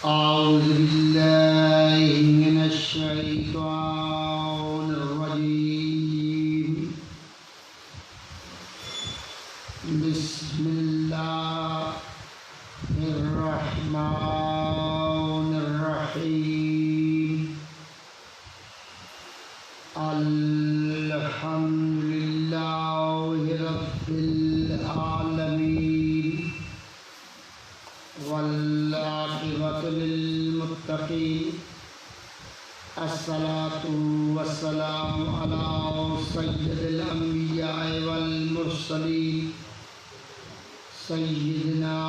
أعوذ بالله من الشيطان الرجيم. بسم الله الرحمن الرحيم. الحمد لله رب العالمين والعاقبة للمتقين. الصلاة والسلام على سيد الأنبياء والمرسلين سيدنا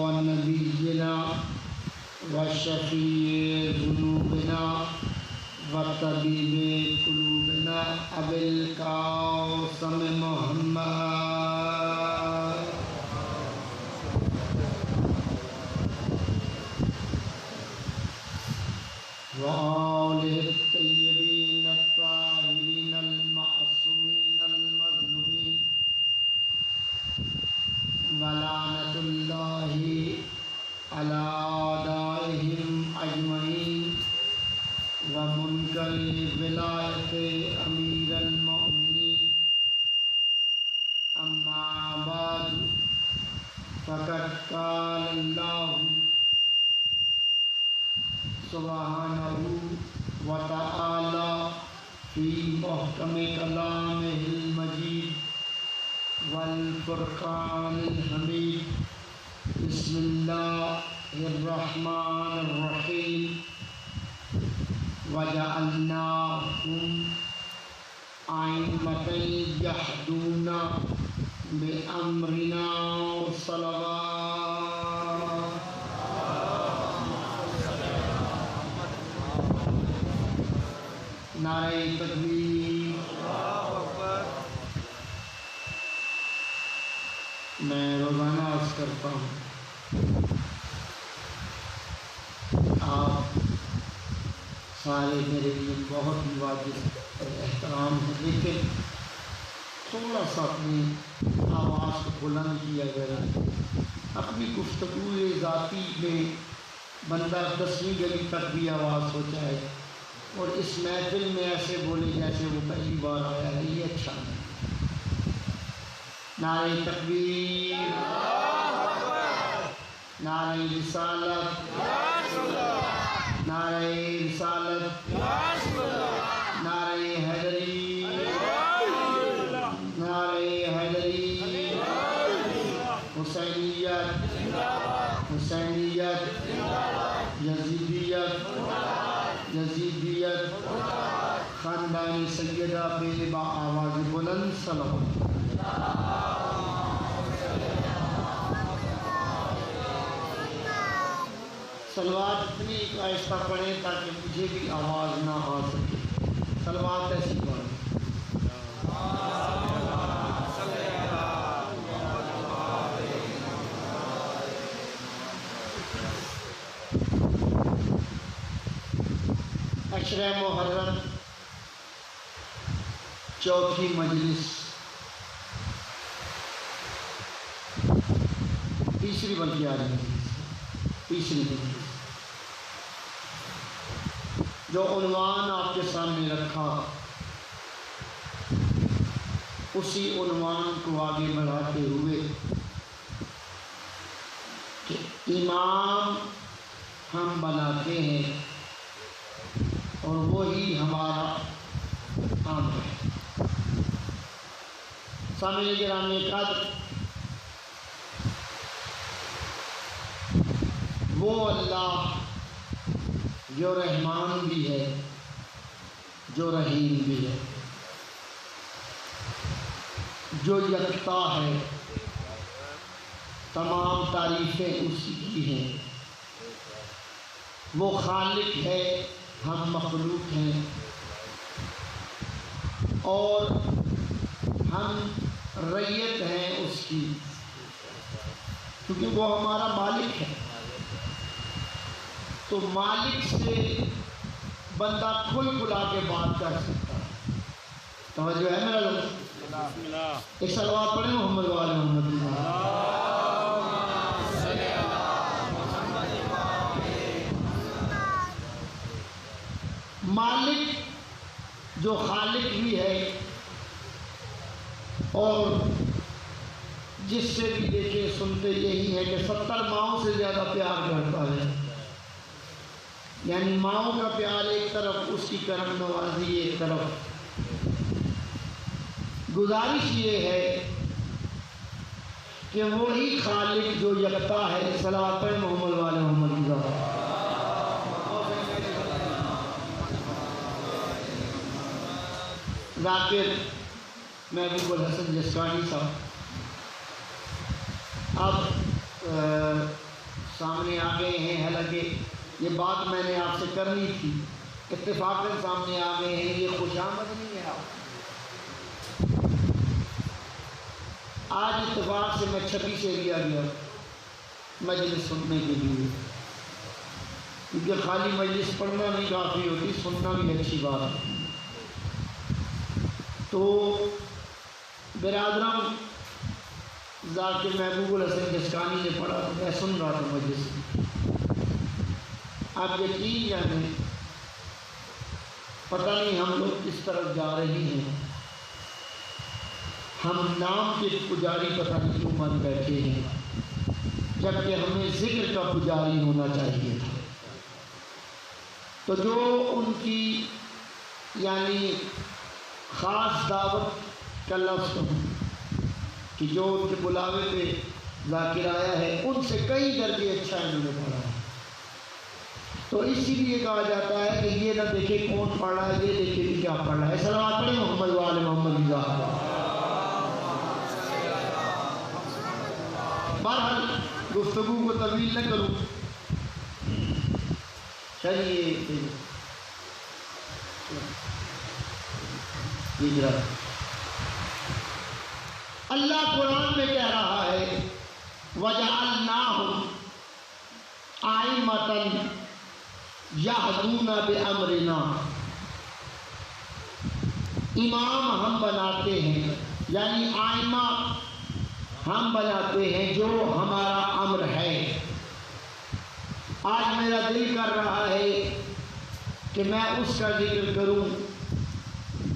ونبينا وشفيع ذنوبنا وطبيب قلوبنا أبي القاسم محمد وآله الطيبين الطاهرين المعصومين المظلومين ولعنة الله على أعدائهم أجمعين ومنكر ولاية أمير المؤمنين. أما بعد فقد قال الله سبحانه وتعالى في محكم كلامه المجيد والفرقان الحميد. بسم الله الرحمن الرحيم. وجعلناهم أئمة يهدون بأمرنا صلوات نعرہ تکبیر. میں روزانہ عرض کرتا ہوں آپ سارے میرے لیے بہت ہی واجب اور احترام ہے، لیکن تھوڑا سا اپنی آواز کو بلند کیا جائے. اپنی گفتگو ذاتی میں بندہ 10ویں گلی تک بھی آواز ہو جائے اور اس محفل میں ایسے بولے جیسے وہ پہلی بار آیا ہے، یہ اچھا نہیں. نعرہ تکبیر، نعرہ رسالت، نعرہ رسالت، نعرہ حیدری، نعرہ حیدری، حسینیت، حسینیت، یزیدیت، یزیدیت، خاندان سیدہ پہ با آواز بلند صلوات. صلوات اتنی آہستہ پڑھیں تاکہ مجھے بھی آواز نہ آ سکے. صلوات ایسی پڑھیں. عشرہ محرم چوتھی مجلس، تیسری بلکہ آج مجلس، تیسری مجلس. جو عنوان آپ کے سامنے رکھا اسی عنوان کو آگے بڑھاتے ہوئے کہ امام ہم بناتے ہیں اور وہی ہمارا کام ہے. سامنے گرامی قدر، وہ اللہ جو رحمان بھی ہے، جو رحیم بھی ہے، جو یکتا ہے، تمام تعریفیں اسی کی ہیں. وہ خالق ہے، ہم مخلوق ہیں، اور ہم رعیت ہیں اس کی، کیونکہ وہ ہمارا مالک ہے. تو مالک سے بندہ کھل کھلا کے بات کر سکتا ہے. توجہ ہے میرا لوگ؟ ایک صلوات پڑھیں محمد وآل محمد. جو خالق بھی ہے اور جس سے بھی دیکھیں سنتے یہی ہے کہ 70 ماؤں سے زیادہ پیار کرتا ہے. یعنی ماؤں کا پیار ایک طرف، اس کی کرم نوازی ایک طرف. گزارش یہ ہے کہ وہی خالق جو یکتا ہے، صلوات پڑھ محمد والے محمد کی ذات. ذاکر محبوب الحسن جسکانی صاحب اب سامنے آ گئے ہیں. حالانکہ یہ بات میں نے آپ سے کرنی تھی، اتفاقاً سامنے آ گئے ہیں. یہ خوش آمد نہیں ہے. آج اتفاق سے میں چھپی سے لیا گیا مجلس سننے کے لیے، کیونکہ خالی مجلس پڑھنا نہیں کافی ہوتی، سننا بھی اچھی بات ہے. تو برادران، ذاکر محبوب الحسن جسکانی نے پڑھا تو میں سن رہا تھا مجلس میں. آپ یقین جانیں، پتہ نہیں ہم لوگ کس طرف جا رہے ہیں. ہم نام کے پجاری پتہ نہیں کیوں من بیٹھے ہیں، جبکہ ہمیں ذکر کا پجاری ہونا چاہیے تھا. تو جو ان کی یعنی خاص دعوت کا لفظ کہ جو ان کے بلاوے پہ ذاکر آیا ہے، ان سے کئی درجے اچھا انہوں نے پڑھا ہے. تو اسی لیے کہا جاتا ہے کہ یہ نہ دیکھے کون پڑھ رہا ہے، یہ دیکھے کہ کیا پڑھ رہا ہے. صلوات پڑھیں محمد وآل محمد کی ذات. بہرحال گفتگو کو طویل نہ کروں. چلیے اللہ قرآن میں کہہ رہا ہے وَجَعَلْنَاهُمْ أَئِمَّةً يَهْدُونَ بِأَمْرِنَا. امام ہم بناتے ہیں، یعنی آئمہ ہم بناتے ہیں جو ہمارا امر ہے. آج میرا دل کر رہا ہے کہ میں اس کا ذکر کروں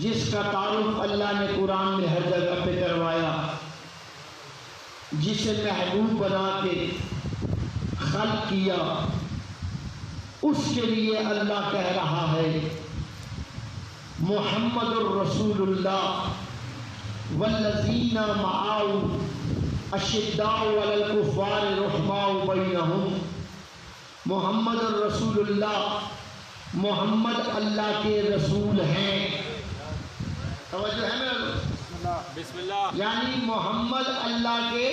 جس کا تعارف اللہ نے قرآن میں ہر جگہ پہ کروایا، جسے محبوب بنا کے خلق کیا. اس کے لیے اللہ کہہ رہا ہے محمد الرسول اللہ والذین معه اشداء علی الکفار رحماء بینہم. محمد الرسول اللہ، محمد اللہ کے رسول ہیں. توجہ ہے میرا؟ بسم اللہ. یعنی محمد اللہ کے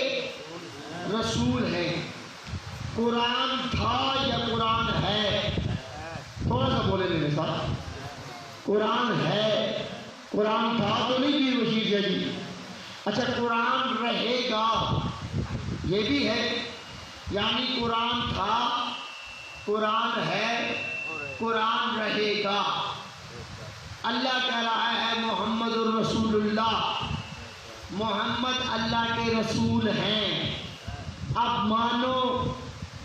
رسول ہیں. قرآن تھا یا قرآن ہے؟ تھوڑا سا بولے میرے ساتھ. قرآن ہے. قرآن تھا تو نہیں بھی بشیر جی. اچھا قرآن رہے گا یہ بھی ہے. یعنی قرآن تھا، قرآن ہے، قرآن رہے گا. اللہ کہہ رہا ہے محمد الرسول اللہ، محمد اللہ کے رسول ہیں. اب مانو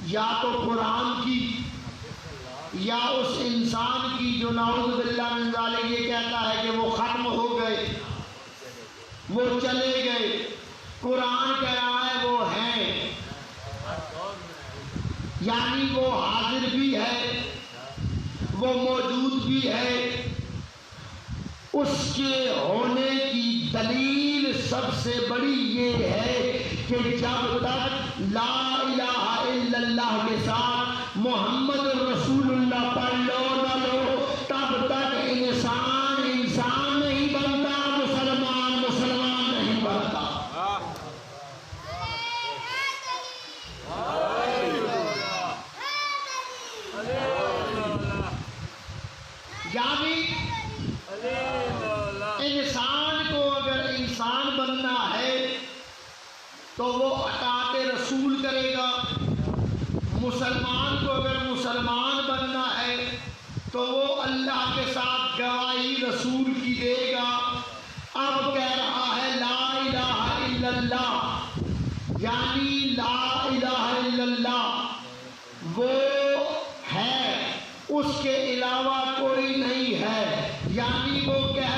یا تو قرآن کی یا اس انسان کی جو نعوذ باللہ من ذالک یہ کہتا ہے کہ وہ ختم ہو گئے، وہ چلے گئے. قرآن کہہ رہا ہے وہ ہیں، یعنی وہ حاضر بھی ہے، وہ موجود بھی ہے. اس کے ہونے کی دلیل سب سے بڑی یہ ہے کہ جب تک لا الہ الا اللہ کے ساتھ محمد رسول اللہ پڑھ لو نہ لو، تب تک انسان انسان نہیں بنتا، مسلمان مسلمان نہیں بنتا. یعنی انسان کو اگر انسان بننا ہے تو وہ اطاعت رسول کرے گا. مسلمان کو اگر مسلمان بننا ہے تو وہ اللہ کے ساتھ گواہی رسول کی دے گا. اب کہہ رہا ہے لا الہ الا اللہ، یعنی لا الہ الا اللہ وہ ہے، اس کے علاوہ کوئی نہیں ہے. یعنی وہ کہہ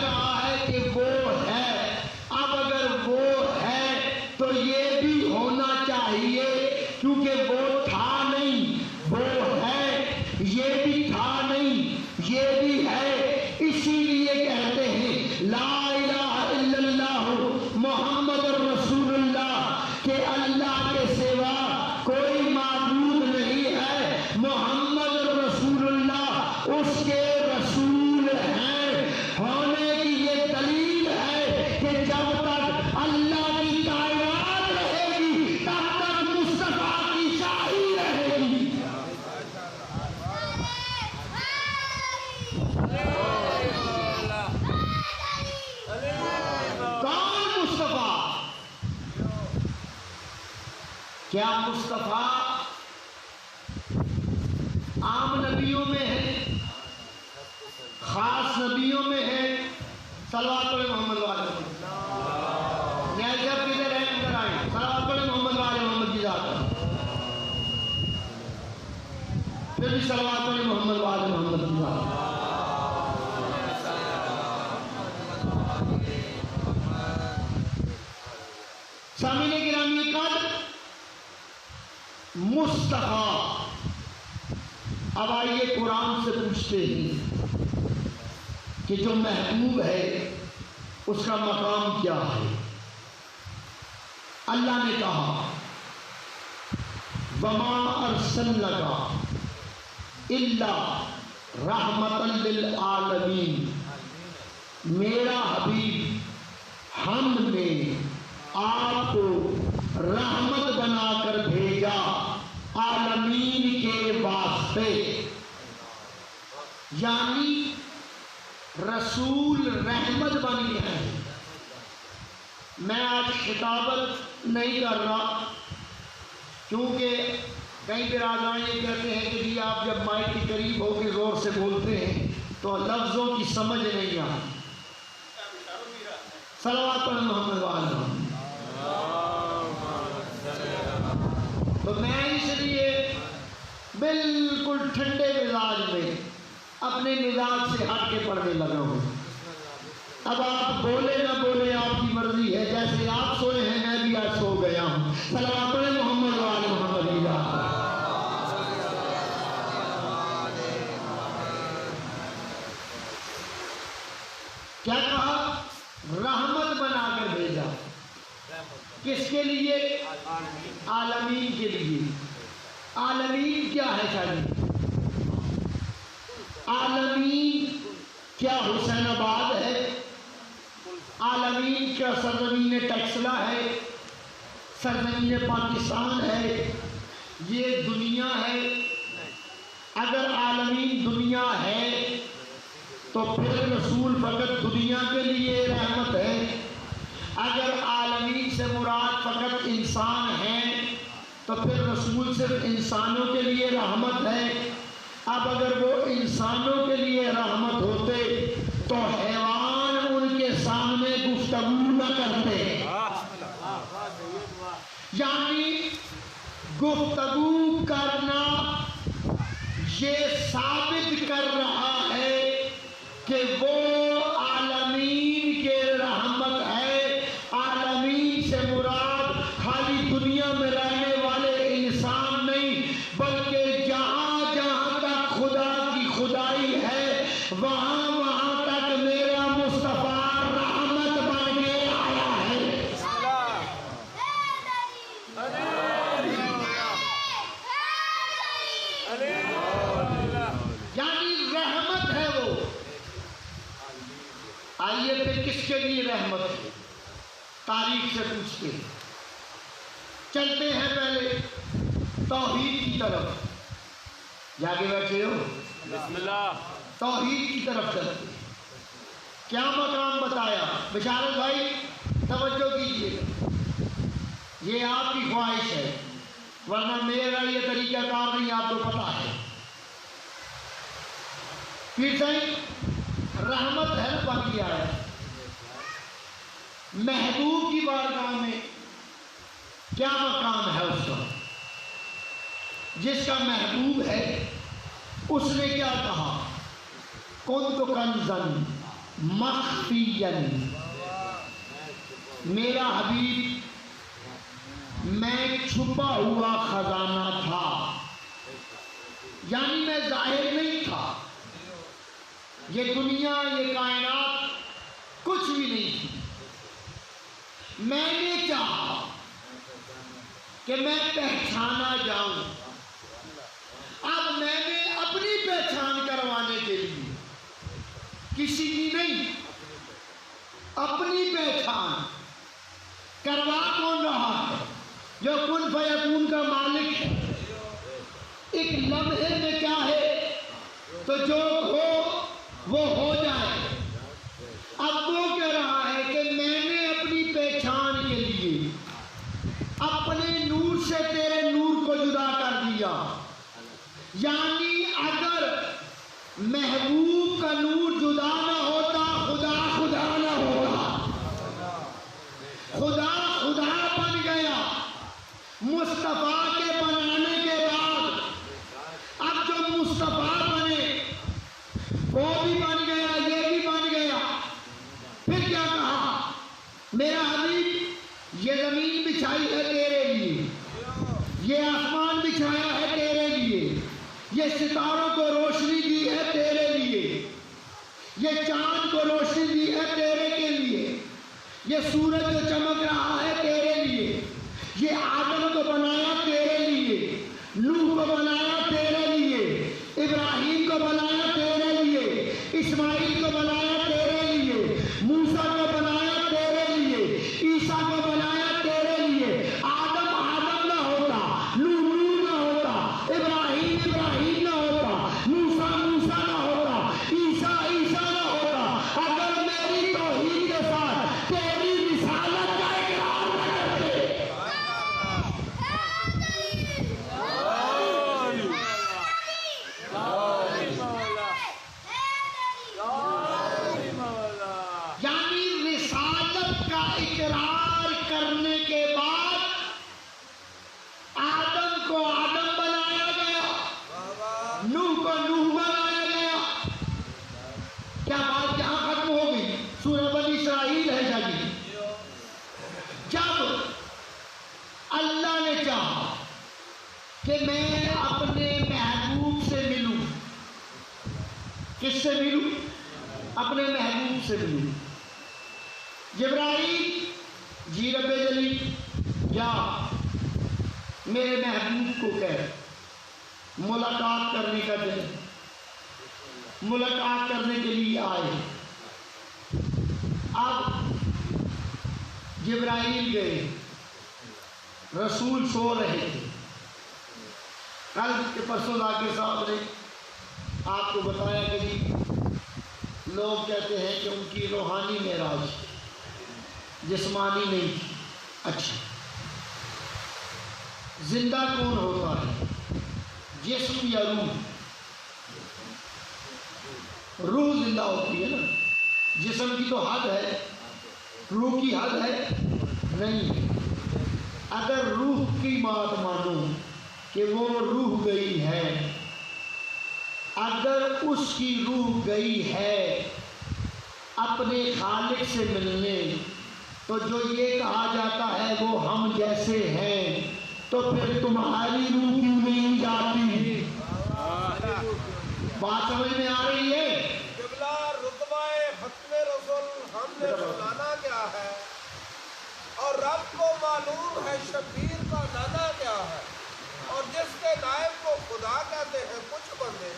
کیا مصطفیٰ عام نبیوں میں ہے، خاص نبیوں میں ہے؟ صلوات علی محمد والے نیاز صاحب کدھر ہیں؟ اندر آئیں. صلوات علی محمد والے محمد کی ذات پھر بھی صلوات علی محمد والے محمد کی ذات. سامعین گرامی قدر، مصطفیٰ. اب آئیے قرآن سے پوچھتے ہیں کہ جو محبوب ہے اس کا مقام کیا ہے؟ اللہ نے کہا وَمَا أَرْسَلْنَاكَ إِلَّا رَحْمَةً لِلْعَالَمِينَ. میرا حبیب، ہم نے آپ کو رحمت بنا کر بھیجا عالمین کے واسطے. یعنی رسول رحمت بن گیا ہے. میں آج خطابت نہیں کر رہا کیونکہ کئی برادران یہ کہتے ہیں کہ جی آپ جب مائک کے قریب ہو کے زور سے بولتے ہیں تو لفظوں کی سمجھ نہیں آتی. صلوات علی محمد وعلی محمد. تو میں اس لیے بالکل ٹھنڈے مزاج میں اپنے مزاج سے ہٹ کے پڑھنے لگا ہوں. اب آپ بولے نہ بولے آپ کی مرضی ہے. جیسے آپ سوئے ہیں میں بھی آج سو گیا ہوں. صلوات علی محمد وعلی محمد. کیا کہا؟ رحمت بنا کر بھیجا. کس کے لیے؟ عالمین کے لیے. عالمین کیا ہے شاید؟ عالمین کیا حسین آباد ہے؟ عالمین کیا سرزمین ٹیکسلا ہے؟ سرزمین پاکستان ہے؟ یہ دنیا ہے. اگر عالمین دنیا ہے تو پھر رسول فقط دنیا کے لیے رحمت ہے. اگر عالمین سے مراد فقط انسان ہیں تو پھر رسول صرف انسانوں کے لیے رحمت ہے. اب اگر وہ انسانوں کے لیے رحمت ہوتے تو حیوان ان کے سامنے گفتگو نہ کرتے. یعنی گفتگو کرنا یہ ثابت کر رہا ہے کہ وہ عالمین کے رحمت ہے. عالمین سے مراد خالی دنیا میں رہنے والے انسان نہیں بلکہ جہاں جہاں تک خدا کی خدائی ہے وہاں وہاں تک میرا مصطفیٰ رحمت بن کے آیا ہے. یعنی رحمت ہے وہ. آئیے پھر کس کے لیے رحمت ہے؟ تاریخ سے پوچھتے ہیں. چلتے ہیں پہلے توحید کی طرف. جاگے بیٹھے ہو؟ بسم اللہ. توحید کی طرف چلتے ہیں. کیا مقام بتایا؟ بشارت بھائی توجہ کیجیے گا. یہ آپ کی خواہش ہے ورنہ میرا یہ طریقہ کار نہیں. آپ کو پتا ہے پھر صحیح رحمت ہے بن گیا ہے. محبوب کی بارگاہ میں کیا مقام ہے اس کا؟ جس کا محبوب ہے اس نے کیا کہا؟ کنت کنزن مخفیًا. میرا حبیب میں چھپا ہوا خزانہ تھا. یعنی میں ظاہر نہیں تھا. یہ دنیا یہ کائنات کچھ بھی نہیں تھی. میں نے چاہا کہ میں پہچانا جاؤں. اب میں نے اپنی پہچان کروانے کے لیے کسی کی نہیں اپنی پہچان کروا کون رہا ہے؟ جو کن فیکون کا مالک ہے. ایک لمحے میں کیا ہے تو جو ہو وہ ہو جائے. اب وہ کہہ رہا ہے کہ میں نے اپنی پہچان کے لیے اپنے نور سے تیرے نور کو جدا کر دیا. یعنی اگر محبوب کا نور جدا نہ ہوتا خدا خدا نہ ہوتا. خدا خدا بن گیا. مصطفیٰ کے بنانے کے بعد اب جو مصطفیٰ بنے وہ بھی بن گیا، یہ بھی بن گیا. پھر کیا کہا؟ میرا حبیب یہ زمین بچھائی ہے تیرے لیے، یہ آسمان بچھایا ہے تیرے لیے، یہ ستاروں کو روشنی دی ہے تیرے لیے، یہ چاند کو روشنی دی ہے تیرے کے لیے، یہ سورج جو چمک رہا ہے تیرے لیے، یہ آدم کو بنایا تیرے لیے، نوح کو بنایا تیرے لیے، ابراہیم کو بنایا تیرے لیے، اسماعیل کو بنایا تیرے لیے، موسیٰ کو بنایا تیرے لیے، عیسیٰ کو بنایا تیرے لیے. آدم آدم نہ ہوتا، نوح نوح نہ ہوتا، ابراہیم ابراہیم نہ ہوتا، موسیٰ موسیٰ نہ ہوتا، عیسیٰ عیسیٰ نہ ہوتا اگر میری توحید کے ساتھ تیری رسالت کا اقرار نہ کرتے. یعنی رسالت کا اقرار کرنے کے بعد آدم کو آدم بنایا گیا، نوح کو نوح بنایا گیا. کیا بات یہاں ختم ہو گئی؟ سورہ بنی اسرائیل ہے جی. جب اللہ نے چاہا کہ میں اپنے محبوب سے ملوں، کس سے ملوں؟ اپنے محبوب سے ملوں. جبرائیل جی رب جلیل یا میرے محبوب کو کہہ ملاقات کرنے کا دن، ملاقات کرنے کے لیے آئے. اب جبرائیل گئے، رسول سو رہے تھے. کل کے پرسوں ذاکر صاحب نے آپ کو بتایا کہ جی لوگ کہتے ہیں کہ ان کی روحانی معراج جسمانی نہیں تھی. اچھا، زندہ کون ہوتا ہے، جسم یا روح؟ روح زندہ ہوتی ہے نا. جسم کی تو حد ہے، روح کی حد ہے نہیں. اگر روح کی بات مانو کہ وہ روح گئی ہے، اگر اس کی روح گئی ہے اپنے خالق سے ملنے، تو جو یہ کہا جاتا ہے وہ ہم جیسے ہیں، تو پھر تمہاری روح کیوں نہیں جاتی؟ بات سمجھ میں آ رہی ہے؟ قبلہ رتبہ ختم رسول ہم نے سنانا کیا ہے، اور رب کو معلوم ہے شبیر کا نانا کیا ہے. اور جس کے نائب کو خدا کہتے ہیں کچھ بندے،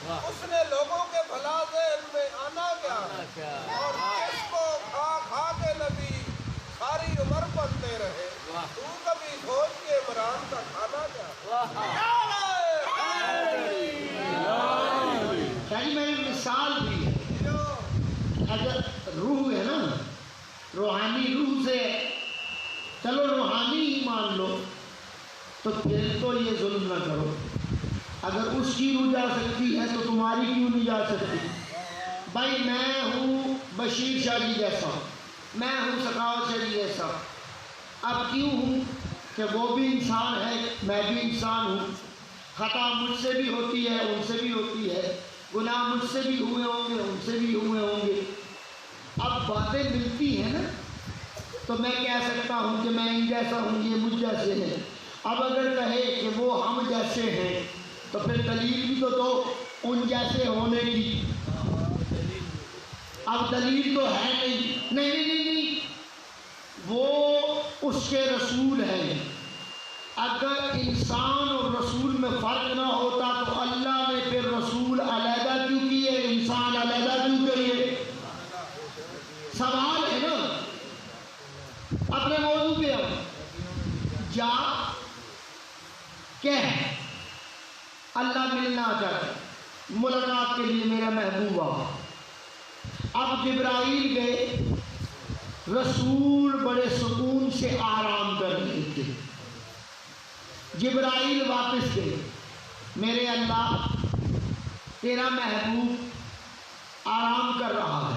اس نے لوگوں کے بھلا ذہن میں آنا کیا ہے. اور جس کو کھا کھا کے نبی ساری عمر بنتے رہے، تو کبھی سوچ کے عمران کا کھانا کیا. یعنی میں مثال بھی ہے. اگر روح ہے نا، روحانی روح سے چلو روحانی ہی مان لو، تو پھر تو یہ ظلم نہ کرو. اگر اس کی روح جا سکتی ہے تو تمہاری کیوں نہیں جا سکتی؟ بھائی میں ہوں بشیر شاہ جی جیسا، میں ہوں سخاوت شاہ جی جیسا. اب کیوں ہوں کہ وہ بھی انسان ہے، میں بھی انسان ہوں. خطا مجھ سے بھی ہوتی ہے، ان سے بھی ہوتی ہے. گناہ مجھ سے بھی ہوئے ہوں گے، ان سے بھی ہوئے ہوں گے. اب باتیں ملتی ہیں نا، تو میں کہہ سکتا ہوں کہ میں ان جیسا ہوں، یہ مجھ جیسے ہیں. اب اگر کہے کہ وہ ہم جیسے ہیں، تو پھر دلیل بھی تو دو ان جیسے ہونے کی. اب دلیل تو ہے نہیں. نہیں، وہ اس کے رسول ہیں. اگر انسان اور رسول میں فرق نہ ہوتا تو اللہ نے پھر رسول علیحدہ کیوں کیے، انسان علیحدہ کیوں کیے؟ سوال ہے نا. اپنے موضوع پہ آؤ. جا کہہ اللہ ملنا چاہتا ہے، ملاقات کے لیے میرا محبوب آ. اب جبرائیل گئے، رسول بڑے سکون سے آرام کر رہے تھے. جبرائیل واپس گئے، میرے اللہ تیرا محبوب آرام کر رہا ہے،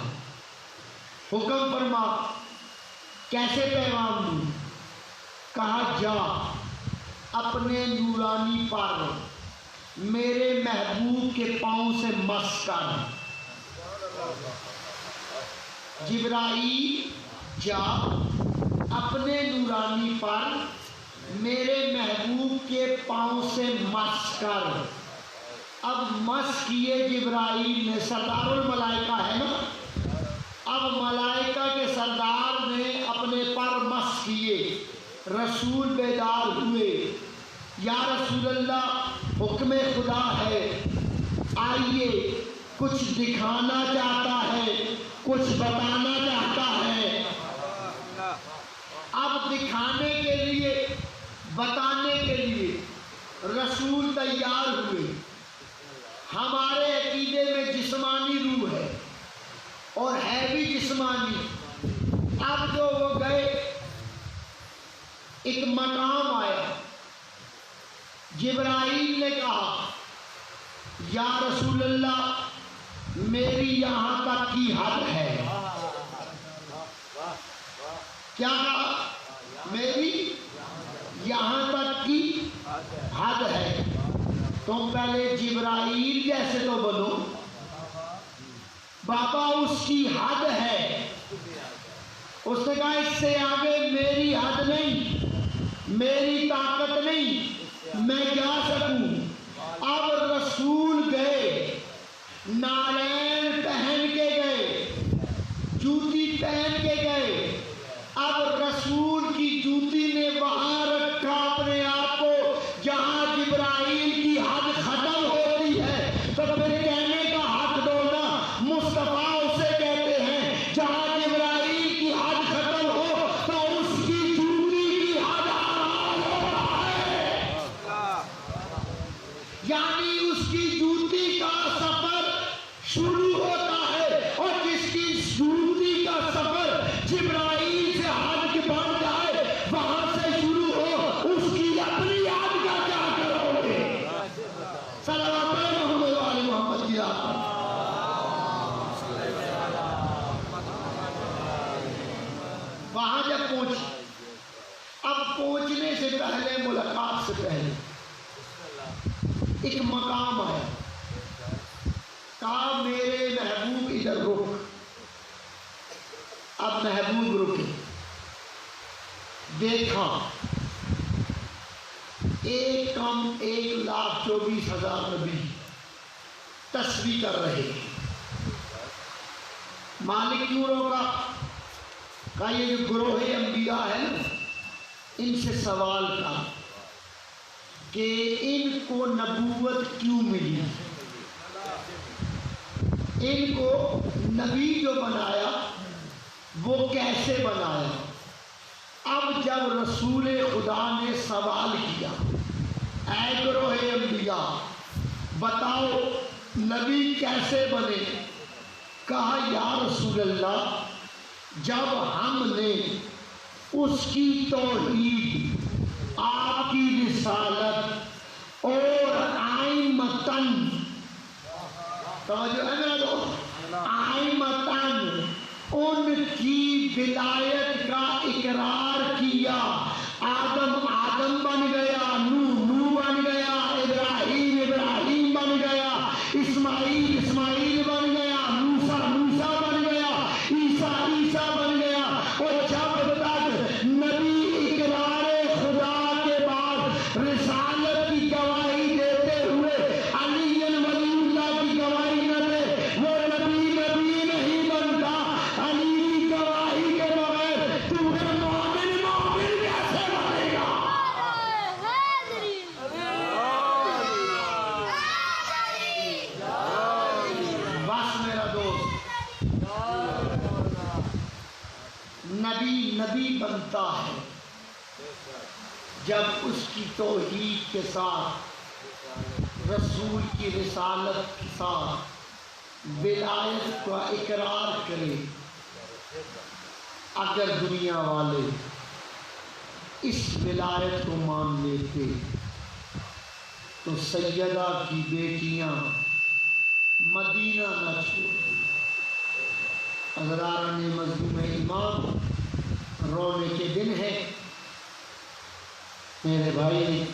حکم فرما کیسے پیغام دوں؟ کہا جا اپنے نورانی پر میرے محبوب کے پاؤں سے مس کر۔ جبرائیل جا اپنے نورانی پر میرے محبوب کے پاؤں سے مس کر۔ اب مس کیے جبرائیل نے، سردار الملائکہ ہے نا، اب ملائکہ کے سردار نے اپنے پر مس کیے، رسول بیدار ہوئے، یا رسول اللہ حکم خدا ہے، آئیے کچھ دکھانا چاہتا ہے، کچھ بتانا چاہتا ہے۔ اب دکھانے کے لیے، بتانے کے لیے رسول تیار ہوئے۔ ہمارے عقیدے میں جسمانی روح ہے اور ہے بھی جسمانی۔ اب جو وہ گئے، ایک مقام آیا، جبرائیل نے کہا یا رسول اللہ میری یہاں تک کی حد ہے۔ کیا کہا؟ میری یہاں تک کی حد ہے۔ تم پہلے جبرائیل جیسے تو بنو بابا، اس کی حد ہے۔ اس نے کہا اس سے آگے میری حد نہیں، میری طاقت نہیں، میں جا سکوں۔ اب رسول گئے، نالین پہن کے گئے، جوتی پہن کے گئے۔ اب رسول کی جوتی نے وہاں رکھا اپنے آپ کو جہاں جبرائیل کی حد ختم ہوتی ہے، تو پھر کہنے کا حق دو نا۔ مصطفیٰ اسے کہتے ہیں جہاں جبرائیل کی حد ختم ہو تو اس کی جوتی کی حد آرام ہو رہا ہے، یعنی اس کی جوتی کا سفر شروع ہوتا ہے، اور جس کی جوتی کا سفر جبرائیل سے حد کے بڑھ جائے، وہاں سے شروع ہو، اس کی اپنی یاد کا کیا کرو گے؟ صلوات محمد علی محمد کی یاد پر۔ وہاں جب پہنچے، اب پہنچنے سے پہلے، ملاقات سے پہلے ایک مقام آیا، کہا میرے محبوب ادھر رک۔ اب محبوب رکے، دیکھا 1,24,000 نبی تسبیح کر رہے ہیں۔ مالک کیوں روکا؟ کہا یہ جو گروہ انبیاء ہے نا، ان سے سوال کا کہ ان کو نبوت کیوں ملی، ان کو نبی جو بنایا وہ کیسے بنایا؟ اب جب رسول خدا نے سوال کیا، اے گروہ انبیاء بتاؤ نبی کیسے بنے؟ کہا یا رسول اللہ جب ہم نے اس کی توحید، آپ کی رسالت اور آئمتاً، توجہ ہے میرا دوست، آئمتاً ان کی ولایت کا اقرار کیا، آدم بن گیا، نوح بن گیا، ابراہیم بن گیا، اسماعیل بن گیا، موسیٰ بن گیا، عیسیٰ بن گیا، اور جب تک نبی اقرار خدا کے بعد رسالت کی گواہی دیتے ہوئے علی ولی اللہ کی گواہی نہ دے، وہ نبی نہیں بنتا۔ علی کی گواہی کے بغیر تمہیں مومن کیسے بنے گا؟ بس میرا دوست، نبی بنتا ہے جب اس کی توحید کے ساتھ، رسول کی رسالت کے ساتھ ولایت کا اقرار کرے۔ اگر دنیا والے اس ولایت کو مان لیتے تو سیدہ کی بیٹیاں مدینہ نہ چھوڑیں۔ حضرات مظلوم امام رونے کے دن ہے، میرے بھائی نے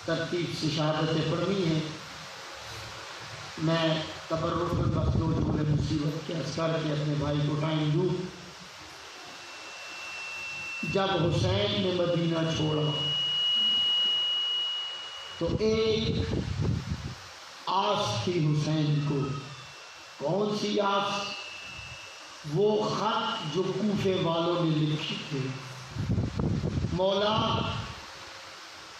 ترتیب سے شہادتیں پڑھنی ہیں، میں تبرک المسلوج بولے مصیبت کے اثر کے اپنے بھائی کو ٹائم دوں۔ جب حسین نے مدینہ چھوڑا تو ایک آس تھی حسین کو، کون سی آس؟ وہ خط جو کوفے والوں نے لکھی تھے، مولا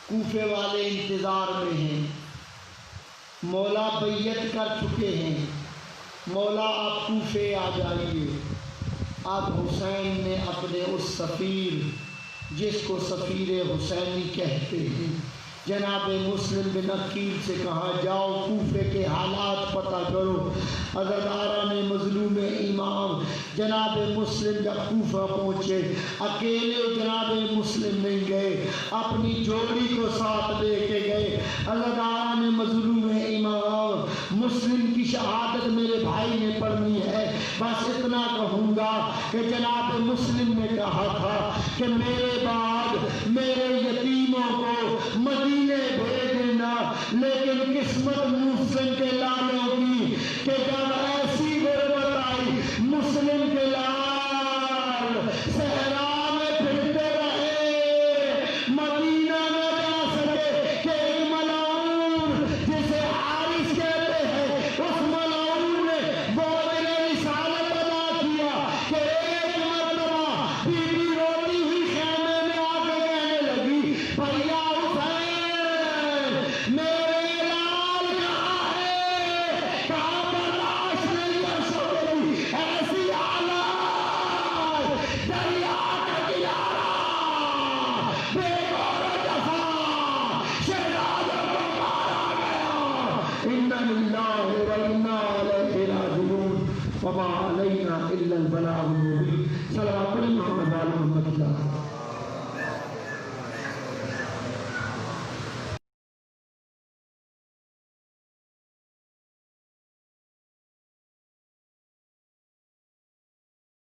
کوفے والے انتظار میں ہیں، مولا بیعت کر چکے ہیں، مولا آپ کوفے آ جائیے۔ اب حسین نے اپنے اس سفیر، جس کو سفیر حسینی کہتے ہیں، جناب مسلم بن عقیل سے کہا جاؤ کوفے کے حالات پتہ کرو۔ عزاداران مظلوم امام جناب مسلم جب کوفہ پہنچے، اکیلے جناب مسلم نہیں گئے، اپنی جوڑی کو ساتھ لے کے گئے۔ عزاداران مظلوم امام مسلم کی شہادت میرے بھائی نے پڑھنی ہے، بس اتنا کہوں گا کہ جناب مسلم نے کہا تھا کہ میرے بعد میرے یتیموں کو مدینے بھیج دینا، لیکن قسمت مسلم کے لالوں کی کہ جب ایسی غربت آئی، مسلم کے لال صحرا میں پھرتے رہے، مدینہ میں جا سکے کہ ایک ملعون جسے حارث کہتے ہیں، اس ملعون نے بوجھ رسالت ادا کیا کہ ایک مرتبہ بی بی روتی ہوئی خیمے میں آ کے کہنے لگی بھیا میرے لال کہاں ہے؟ کہاں برداشت نہیں کر سکتی ایسی حالات، دریا کا کنارہ بے غور و جفا شہزادوں کو مارا گیا۔ انا للہ و انا الیہ راجعون وما علینا الا البلاغ المبین۔ صلوات محمد علی محمد۔